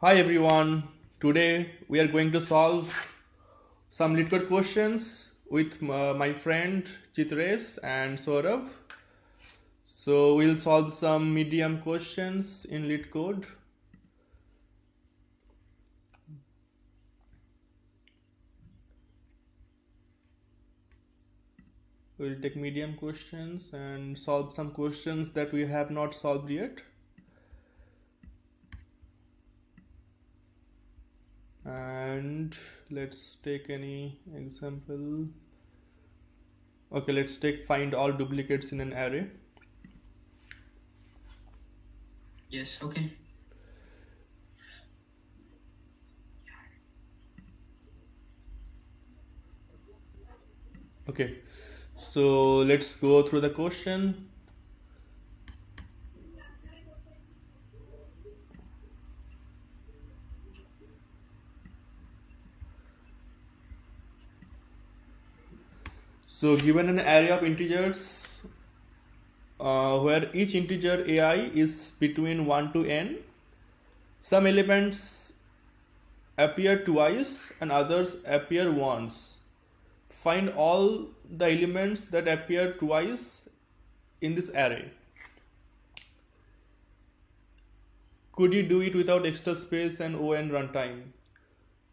Hi everyone. Today we are going to solve some Leetcode questions with my friend Chitresh and Saurav. So we'll solve some medium questions in Leetcode. We'll take medium questions and solve some questions that we have not solved yet. And let's take any example. Okay, let's take find all duplicates in an array. Yes, okay. Okay, so let's go through the question. So given an array of integers where each integer ai is between 1 to n, some elements appear twice and others appear once. Find all the elements that appear twice in this array. Could you do it without extra space and on runtime?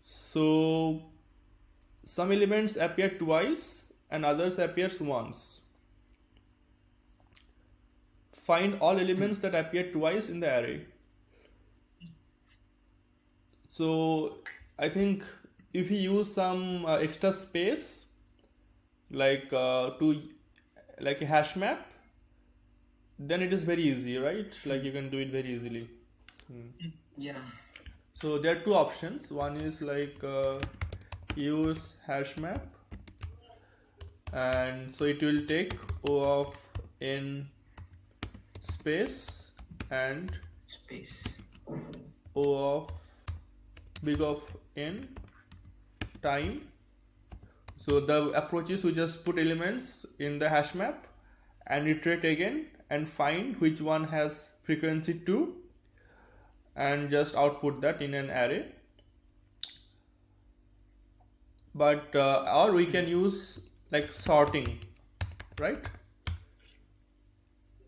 So some elements appear twice and others appears once. Find all elements that appear twice in the array. So I think if you use some extra space like like a hash map, then it is very easy, right? Like you can do it very easily. Yeah. So there are two options. One is like use hash map, and so it will take O of n space and Space. O of big of n time. So the approach is we just put elements in the hash map and iterate again and find which one has frequency 2 and just output that in an array. But or we can use like sorting, right?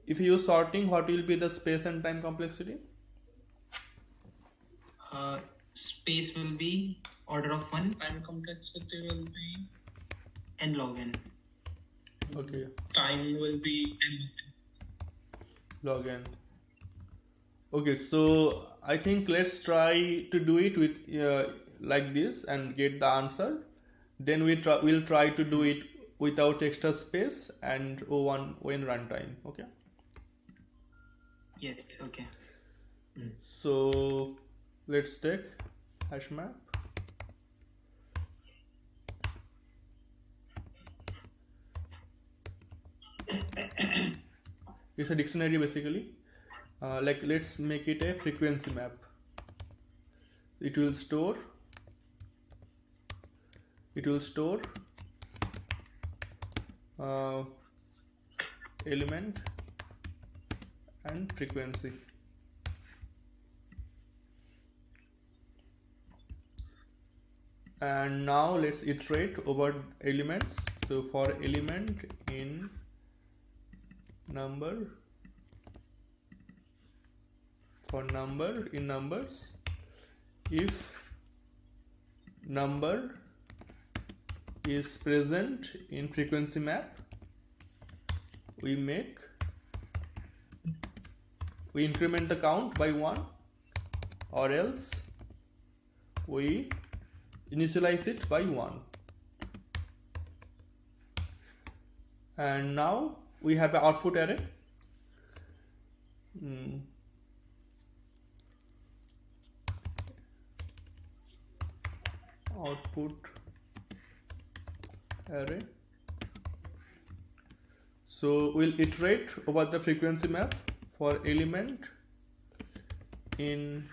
If you use sorting, what will be the space and time complexity? Space will be order of 1, Time complexity will be n log n. Okay, time will be n. log n. Okay, so I think let's try to do it with like this and get the answer. Then we'll try to do it without extra space and O1 when runtime. Okay. Yes, okay. So let's take hash map. It's a dictionary basically. Like let's make it a frequency map. It will store element and frequency. And now let's iterate over elements. So for element in number, for number in numbers, if number is present in frequency map, we increment the count by 1, or else we initialize it by 1. And now we have an output array. Output array. So we'll iterate over the frequency map for element in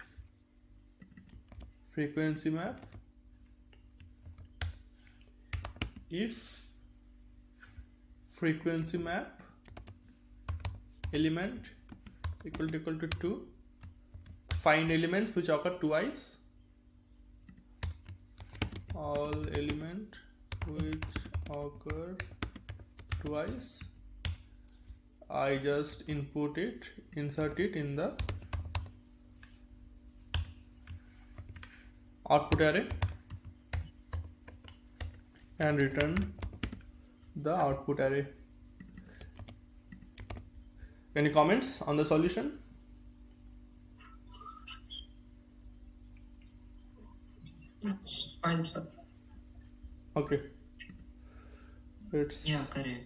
frequency map if frequency map element equal to 2, find elements which occur twice. All element which occur twice. I just insert it in the output array and return the output array. Any comments on the solution? It's fine, sir. Okay. It's Yeah, correct.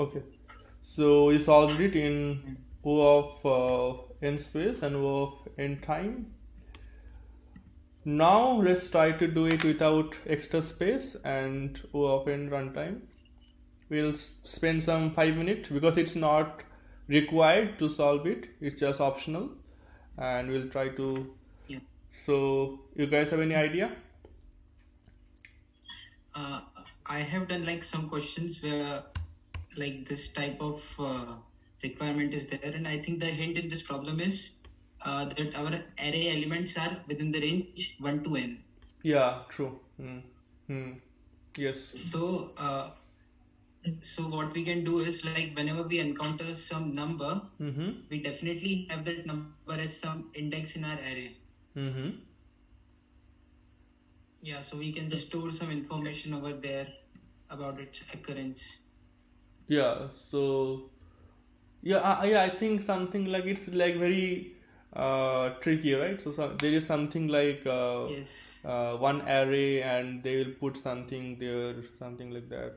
okay. So you solved it in O of n space and O of n time. Now let's try to do it without extra space and O of n runtime. We'll spend some 5 minutes because it's not required to solve it. It's just optional, and we'll try to. Yeah. So you guys have any idea? I have done like some questions where like this type of requirement is there, and I think the hint in this problem is that our array elements are within the range 1 to n. Yeah, true. Yes. So what we can do is like whenever we encounter some number, Mm-hmm. we definitely have that number as some index in our array. Mm-hmm. Yeah, so we can store some information over there about its occurrence. Yeah. So I think something like it's like very tricky, right? So there is something like Yes. one array and they will put something there, something like that.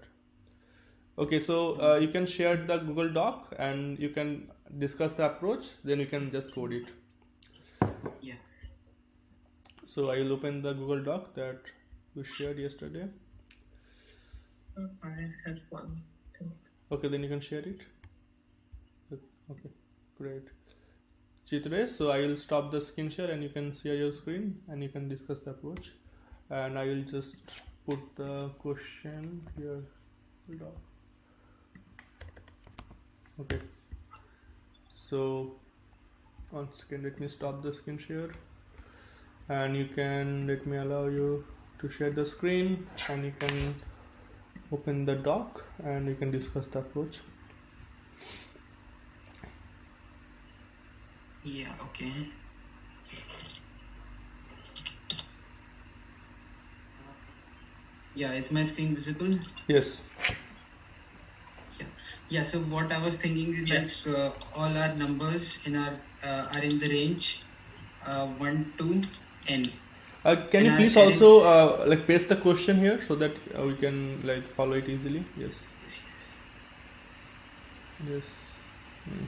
Okay, so you can share the Google Doc and you can discuss the approach, then you can just code it. Yeah. So I will open the Google Doc that we shared yesterday. I have one. Okay, then you can share it. Okay, great. Chitra, so I will stop the screen share and you can share your screen and you can discuss the approach. And I will just put the question here. Okay. So, 1 second, let me stop the screen share. And you can let me allow you to share the screen and you can open the doc and you can discuss the approach. Yeah, okay. Yeah, is my screen visible? Yes. Yeah, so what I was thinking is Yes. like all our numbers in our are in the range 1 to n. Can you And please there also is- like paste the question here so that we can like follow it easily? Yes. Yes. Mm.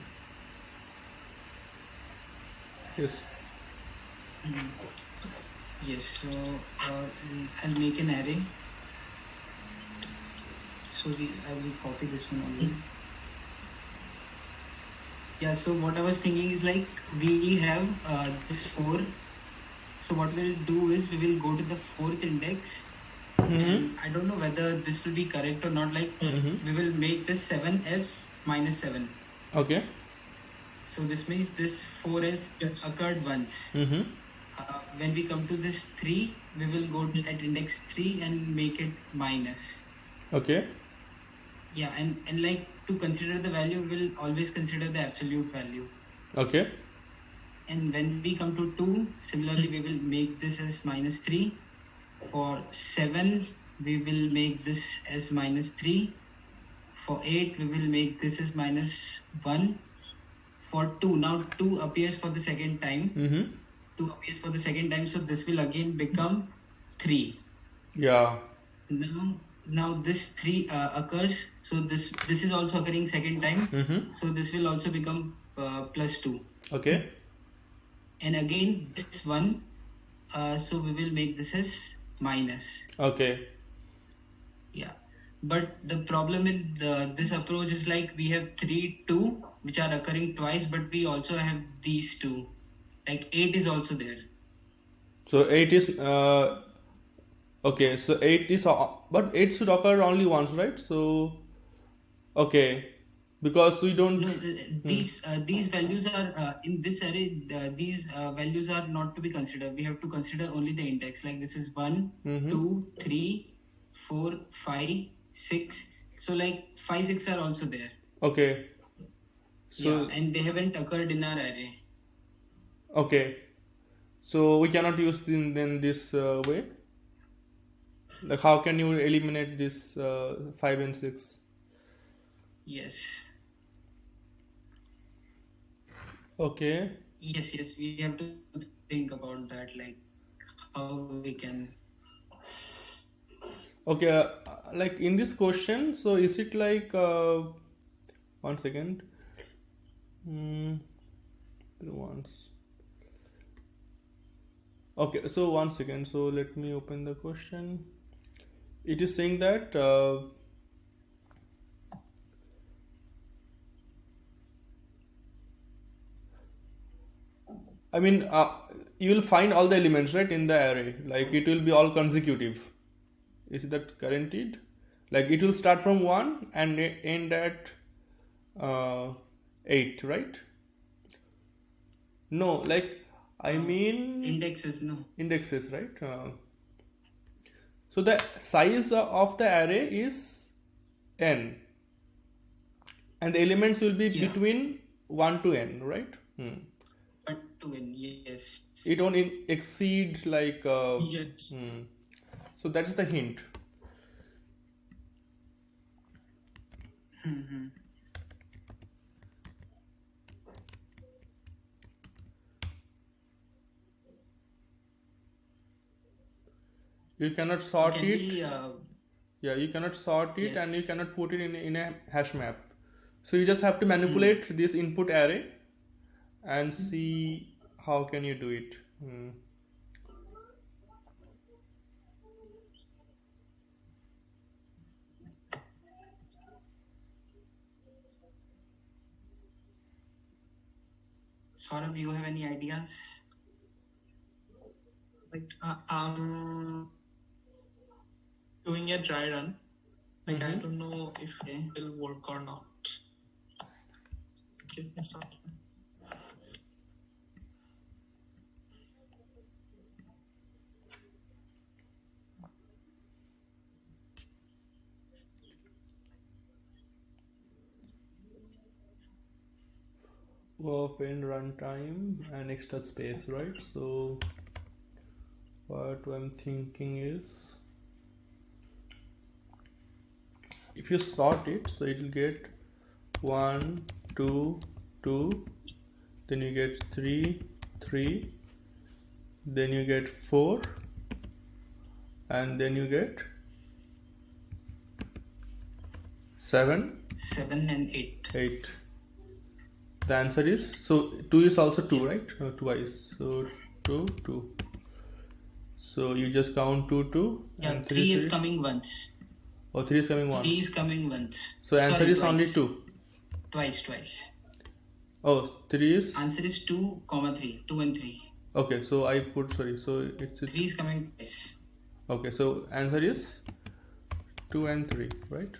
Yes. Yes, so I'll make an array. So I will copy this one only. Yeah, so what I was thinking is like we have this 4. So what we'll do is we will go to the 4th index. Mm-hmm. And I don't know whether this will be correct or not. Like Mm-hmm. we will make this 7 as -7. Okay. So this means this 4 has Yes. occurred once. Mm-hmm. When we come to this 3, we will go at index 3 and make it minus. Okay. Yeah, and like to consider the value, we'll always consider the absolute value. Okay. And when we come to 2, similarly, we will make this as -3. For 7, we will make this as -3. For 8, we will make this as -1. For 2, now 2 appears for the second time. Mm-hmm. 2 appears for the second time, so this will again become 3. Yeah. Now this 3 occurs, so this is also occurring second time. Mm-hmm. So this will also become +2. Okay. And again this one, so we will make this as minus. Okay. Yeah, but the problem in this approach is like we have 3, 2 which are occurring twice, but we also have these 2. Like 8 is also there. So 8 is okay. So 8 is but 8 should occur only once, right? So Okay, because we don't. No, these values are in this array. These values are not to be considered. We have to consider only the index. Like this is 1, Mhm. 2, 3, 4, 5, 6. So like 5, 6 are also there. Okay. So Yeah, and they haven't occurred in our array. okay, so we cannot use in this way. Like, how can you eliminate this 5 and 6? Yes. Okay. Yes, we have to think about that, like how we can. Okay, like in this question, so is it like 1 second? Once. Okay, so 1 second. So let me open the question. It is saying that I mean, you will find all the elements, right, in the array. Like it will be all consecutive. Is that guaranteed? Like it will start from 1 and end at 8, right? No, like I mean Indexes, no. indexes, right? So the size of the array is n, and the elements will be Yeah. between 1 to n, right? But to win, yes. It won't exceed like. Yes. So that is the hint. Mhm. You cannot sort Can it. we? Yeah, you cannot sort it, and you Yes. cannot put it in a hash map. So you just have to manipulate this input array and see how can you do it. Saurabh, you have any ideas? Like I'm doing a dry run. Like I don't know if Okay. it will work or not. Give me some. Of in runtime and extra space, right? So what I'm thinking is, if you sort it, so it will get 1, 2, 2, then you get 3, 3, then you get 4, and then you get 7, 7 and 8. 8. The answer is, so 2 is also 2, right? Twice. So 2, 2. So you just count 2, 2. Yeah, and 3 is coming once. Oh, 3 is coming once. 3 is coming once. So answer Sorry, is only twice. 2. Twice. Oh, 3 is. Answer is 2, 3. 2 and 3. Okay, so I put, sorry. So it's 3 is coming twice. okay. So answer is 2 and 3, right?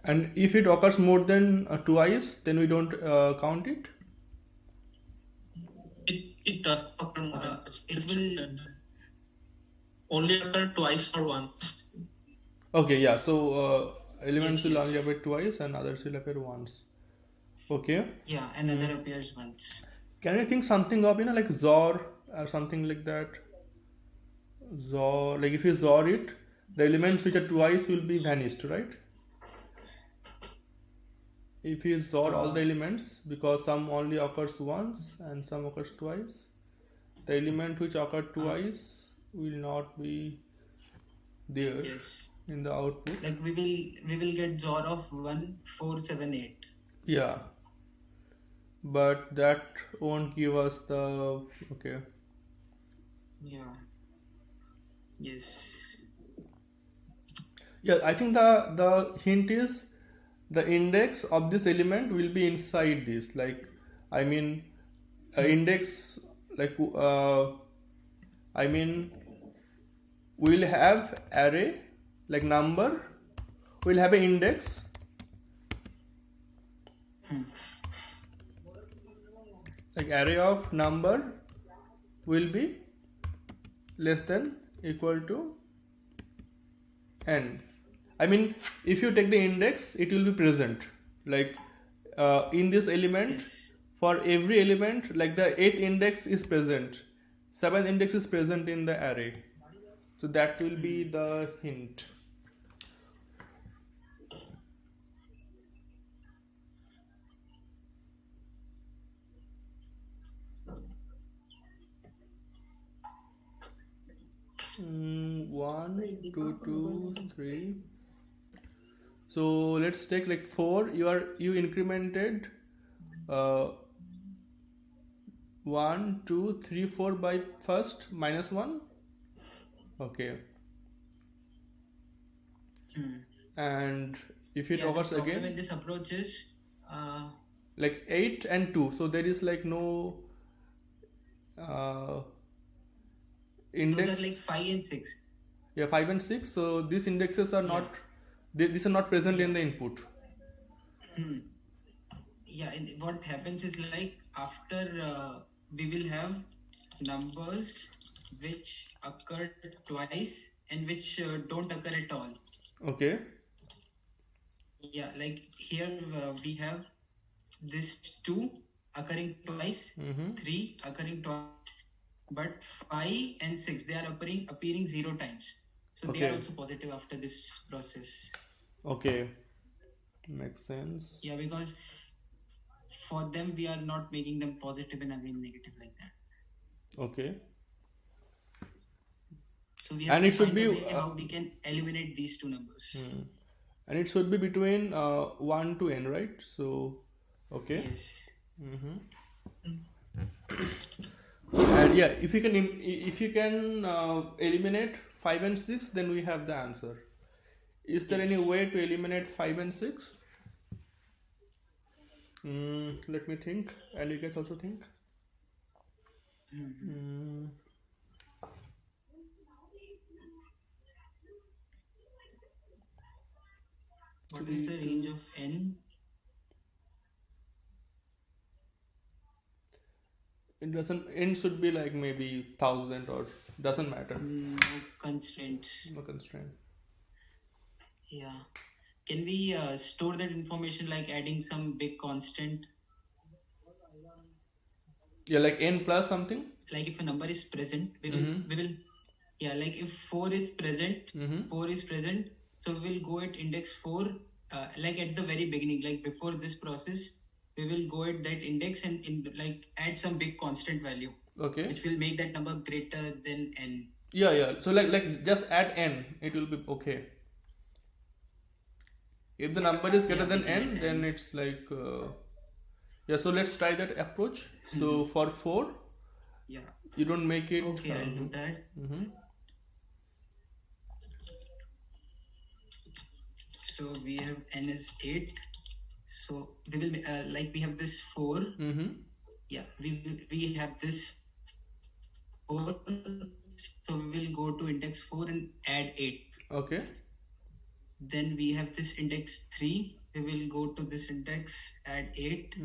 And if it occurs more than twice, then we don't count it. It does occur more than It will. only occur twice or once. Okay, yeah. So elements Yes, will yes. only appear twice and others will appear once. Okay. Yeah, another appears once. Can you think something of, like XOR or something like that? XOR, like if you XOR it, the elements which are twice will be vanished, right? If you XOR all the elements, because some only occurs once and some occurs twice, the element which occurred twice will not be there Yes. in the output. Like we will get XOR of 1, 4, 7, 8. Yeah, but that won't give us the okay. Yeah. Yes. Yeah, I think the hint is the index of this element will be inside this. Like, I mean, index, like I mean, we'll have array like number will have an index. Like array of number will be less than equal to n. I mean, if you take the index, it will be present. Like in this element, Yes. for every element, like the 8th index is present, 7th index is present in the array. So that will be the hint. One, two, three. So let's take like 4. You incremented 1, 2, 3, 4 by first minus 1. Okay. And if it Yeah, the occurs problem again, with this approach is like 8 and 2, so there is like no those index. are like 5 and 6. Yeah, 5 and 6. So these indexes are not, these are not present in the input. Yeah, and what happens is like after we will have numbers which occur twice and which don't occur at all. Okay. Yeah, like here we have this 2 occurring twice, 3 occurring twice, but 5 and 6 they are appearing 0 times. So they are Okay. also positive after this process. Okay. Makes sense. Yeah, because for them we are not making them positive and again negative like that. Okay. So we have And to it should find a be way how we can eliminate these two numbers. And it should be between 1 to n, right? So, okay. Yes. And yeah, if you can eliminate 5 and 6, then we have the answer. Is there any way to eliminate 5 and 6? Let me think, and you guys also think. What is the range of n? It doesn't. N should be like maybe 1000 or doesn't matter. No constraints. No constraint. Yeah. Can we store that information like adding some big constant? Yeah, like n plus something. Like if a number is present, we will yeah, like if 4 is present, 4 is present, so we will go at index 4 like at the very beginning, like before this process, we will go at that index and like add some big constant value, Okay. which will make that number greater than n. Yeah. So like just add n, it will be okay. If the number is greater than n, then it's like yeah. So let's try that approach. So for 4, Yeah. you don't make it. Okay, I'll do that. So we have n is 8. So we will like we have this 4. Yeah, we have this 4. So we will go to index 4 and add 8. Okay. Then we have this index 3. We will go to this index, add 8.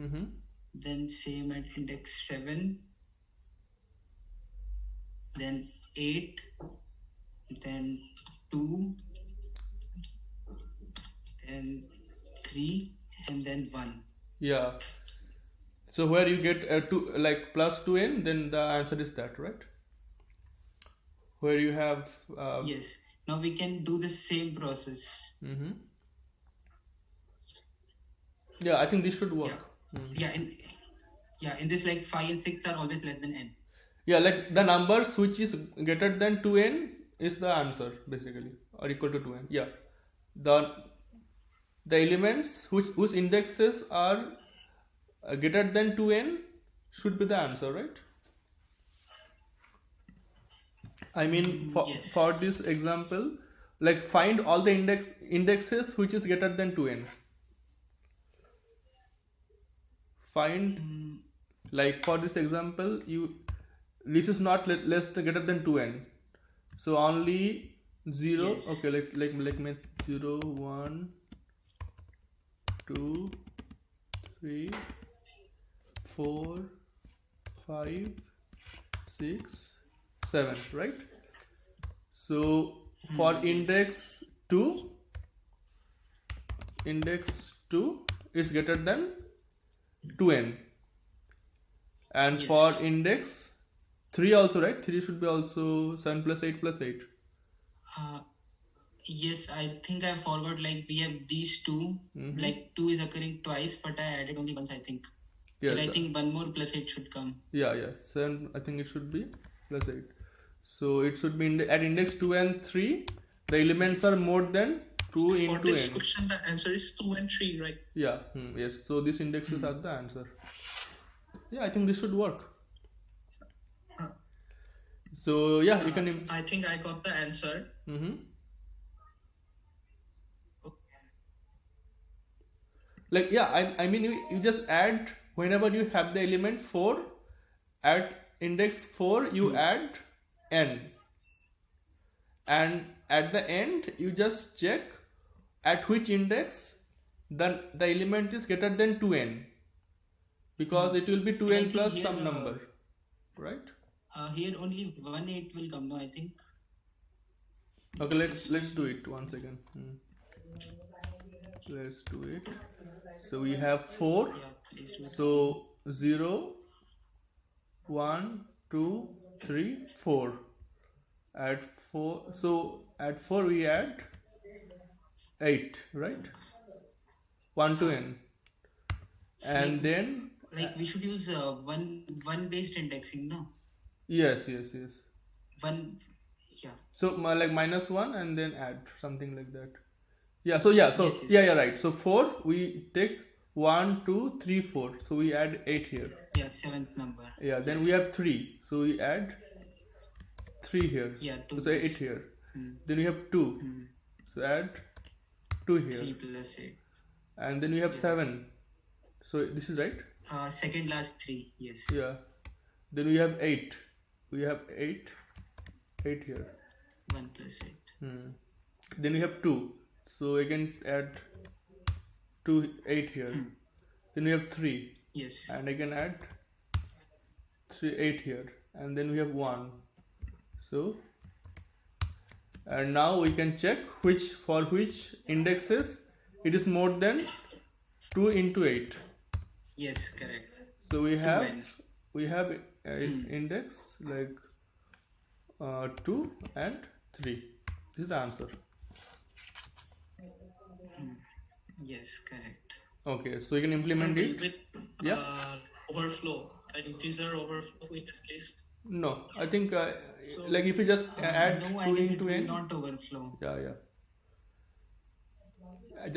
Then same at index 7. Then 8. Then 2. Then 3. And then 1. Yeah. So where you get 2, like plus 2n, then the answer is that, right? Where you have Yes. Now we can do the same process. Yeah, I think this should work. In this like 5 and 6 are always less than n. Yeah, like the numbers which is greater than 2n is the answer basically, or equal to 2n. Yeah, the elements whose indexes are greater than 2n should be the answer, right? I mean, for this example, like find all the indexes which is greater than 2n. Find, like for this example, this is not less than greater than 2n. So only 0. Yes. Okay, like me 0, 1, 2, 3, 4, 5, 6, 7, right? So for Yes. index 2 is greater than 2n, and Yes. for index 3 also, right? 3 should be also 7 plus 8 plus 8. Yes, I think I forgot, like we have these two, like 2 is occurring twice, but I added only once, I think. Yes, But I think one more plus 8 should come. yeah, 7, I think it should be plus 8. So it should be at index 2 and 3, the elements are more than 2 For into this n. question, the answer is 2 and 3, right? Yeah, yes. So these indexes are the answer. Yeah, I think this should work. So yeah, you can. So I think I got the answer. Like, yeah, I mean, you just add whenever you have the element 4, at index 4 you add n, and at the end you just check at which index the element is greater than 2n, because it will be 2n think plus here, some number, right? Here only 1 8 will come now, I think. Okay, let's do it once again. Let's do it. So we have 4. Yeah, please do it. So 0, 1, 2, 3, 4. At 4, so at 4 we add 8, right? 1 to n, and then Like we should use one based indexing, no? yes. One, yeah. So like -1 and then add something like that. Yeah. So yeah. So Yes. yeah, right. So 4 we take 1, 2, 3, 4. So we add 8 here. Yeah, 7th number. Yeah. Then we have 3. So we add 3 here. Yeah, 2 So 8 plus here. Then we have 2. So add 2 here. 3 plus 8. And then we have 7. So this is right. Second last 3, yes. Yeah. Then we have 8. We have 8 here. 1 plus 8. Then we have 2. So again add 2, 8 here. Then we have 3. Yes. And again add 3, 8 here. And then we have 1. So, and now we can check for which indexes it is more than 2 into 8. Yes, correct. So we 2n. have index like 2 and 3. This is the answer. Yes, correct. Okay, so you can implement it. With Yeah. overflow, an integer overflow in this case. No, I think like if you just add No, I 2 guess it into will n. not overflow. Yeah.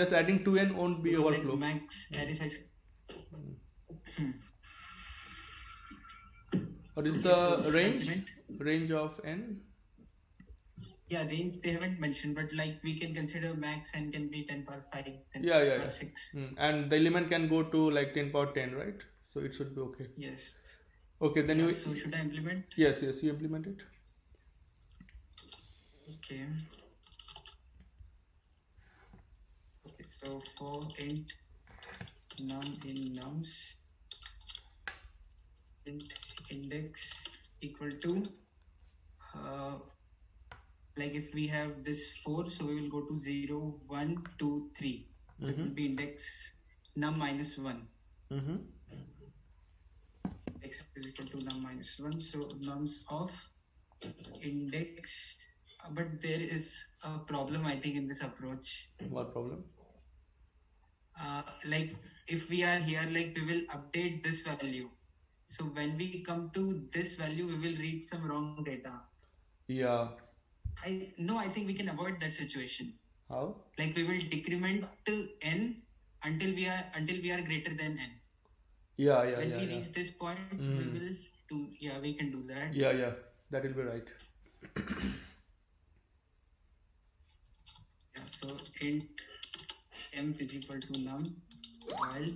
Just adding 2n won't be Because, overflow. like max array size. What is Okay, the so should I range? implement? Range of n? Yeah, range they haven't mentioned, but like we can consider max and can be 10 power 5, 10 Yeah. power 6. And the element can go to like 10 power 10, right? So it should be okay. Yes. Okay, then you. So should I implement? Yes, you implement it. Okay. Okay, so for int num in nums, int index equal to like if we have this 4, so we will go to 0, 1, 2, 3. It will be index num minus 1. X is equal to num minus 1. So nums of index, but there is a problem I think in this approach. What problem? Like if we are here, like we will update this value. So when we come to this value, we will read some wrong data. Yeah. I think we can avoid that situation. How? Like we will decrement to n until we are greater than n. Yeah. When we reach this point, we will do. Yeah, we can do that. Yeah. That will be right. Yeah. So int temp is equal to num while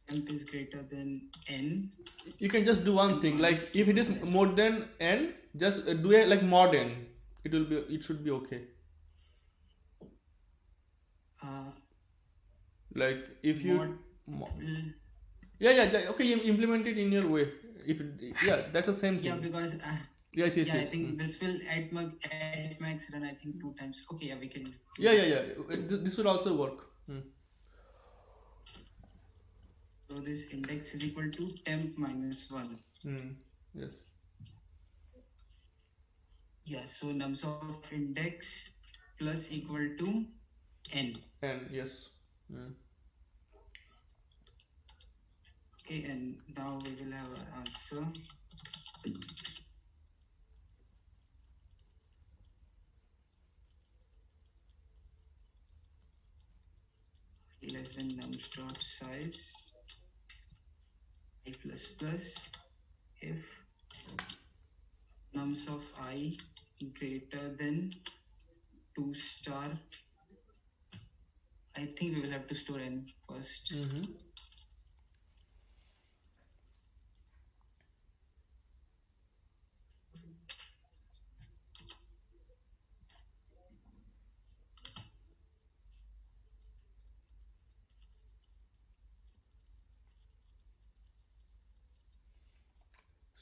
temp is greater than n. You can just do one thing. Like if it is more than n, just do a like mod n. it should be okay. Like if you okay, you implement it in your way. If that's the same thing. Yeah, because yes. I think this will at max run I think 2 times. Okay, yeah, we can. This will also work. So this index is equal to temp minus 1. Yes. Yeah, so nums of index plus equal to n. Yes. Okay, and now we will have our answer. Less than nums dot size I plus plus if nums of I greater than 2 star. I think we will have to store n first.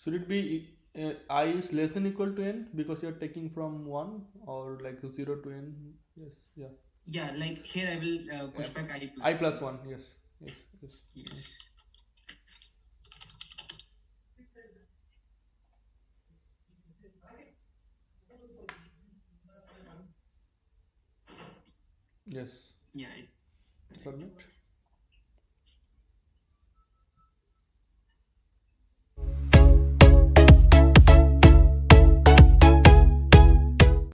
Should it be I is less than equal to n because you are taking from 1, or like 0 to n? Yes. Yeah, like here I will push back I plus 1. Yes. Yes. Yeah. Submit.